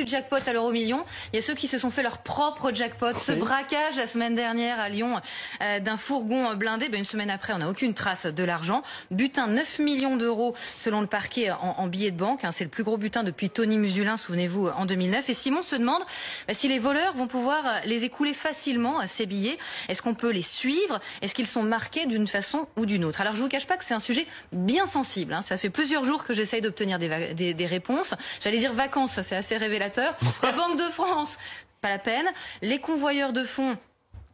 du jackpot à l'euro million, il y a ceux qui se sont fait leur propre jackpot. Ce braquage la semaine dernière à Lyon d'un fourgon blindé, une semaine après, on n'a aucune trace de l'argent. Butin 9 millions d'euros selon le parquet en billets de banque. C'est le plus gros butin depuis Tony Musulin, souvenez-vous, en 2009. Et Simon se demande si les voleurs vont pouvoir les écouler facilement, ces billets. Est-ce qu'on peut les suivre? Est-ce qu'ils sont marqués d'une façon ou d'une autre? Alors je vous cache pas que c'est un sujet bien sensible. Ça fait plusieurs jours que j'essaye d'obtenir des réponses. J'allais dire vacances, c'est assez révélateur. La Banque de France, pas la peine. Les convoyeurs de fonds,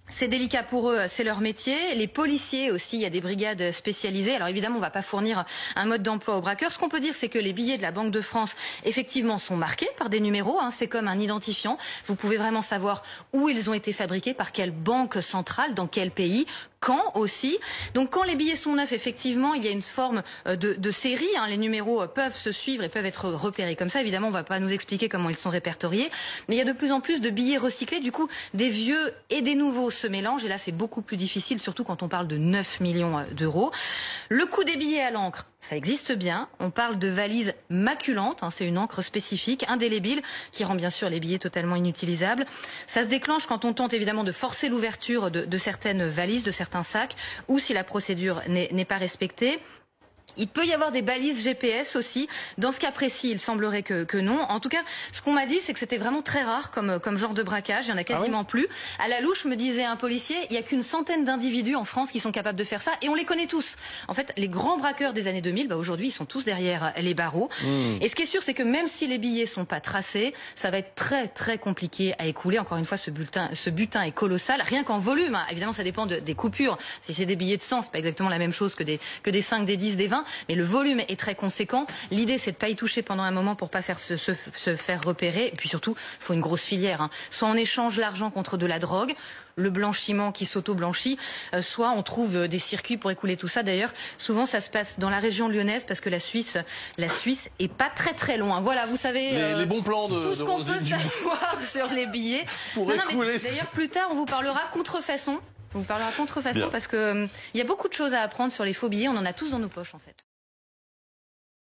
c'est délicat pour eux, c'est leur métier. Les policiers aussi, il y a des brigades spécialisées. Alors évidemment, on va pas fournir un mode d'emploi aux braqueurs. Ce qu'on peut dire, c'est que les billets de la Banque de France, effectivement, sont marqués par des numéros. C'est comme un identifiant. Vous pouvez vraiment savoir où ils ont été fabriqués, par quelle banque centrale, dans quel pays, quand aussi. Donc quand les billets sont neufs, effectivement, il y a une forme de série. Les numéros peuvent se suivre et peuvent être repérés comme ça. Évidemment, on va pas nous expliquer comment ils sont répertoriés. Mais il y a de plus en plus de billets recyclés. Du coup, des vieux et des nouveaux se mélangent. Et là, c'est beaucoup plus difficile, surtout quand on parle de 9 millions d'euros. Le coût des billets à l'encre, ça existe bien. On parle de valises maculantes. C'est une encre spécifique, indélébile, qui rend bien sûr les billets totalement inutilisables. Ça se déclenche quand on tente évidemment de forcer l'ouverture de certaines valises, de certains sacs, ou si la procédure n'est pas respectée. Il peut y avoir des balises GPS aussi. Dans ce cas précis, il semblerait que non. En tout cas, ce qu'on m'a dit, c'est que c'était vraiment très rare comme genre de braquage. Il y en a quasiment plus. À la louche, me disait un policier, il n'y a qu'une centaine d'individus en France qui sont capables de faire ça. Et on les connaît tous. En fait, les grands braqueurs des années 2000, aujourd'hui, ils sont tous derrière les barreaux. Et ce qui est sûr, c'est que même si les billets sont pas tracés, ça va être très, très compliqué à écouler. Encore une fois, ce butin est colossal. Rien qu'en volume. Évidemment, ça dépend des coupures. Si c'est des billets de 100, c'est pas exactement la même chose que des 5, des 10, des 20. Mais le volume est très conséquent. L'idée, c'est de pas y toucher pendant un moment pour pas se faire repérer. Et puis surtout, il faut une grosse filière. Soit on échange l'argent contre de la drogue, le blanchiment qui s'auto-blanchit, soit on trouve des circuits pour écouler tout ça. D'ailleurs, souvent, ça se passe dans la région lyonnaise parce que la Suisse est pas très très loin. Voilà, vous savez les bons plans tout ce qu'on peut savoir sur les billets. D'ailleurs, plus tard, on vous parlera contrefaçon. On vous parlera contrefaçon parce que il y a beaucoup de choses à apprendre sur les faux billets. On en a tous dans nos poches en fait.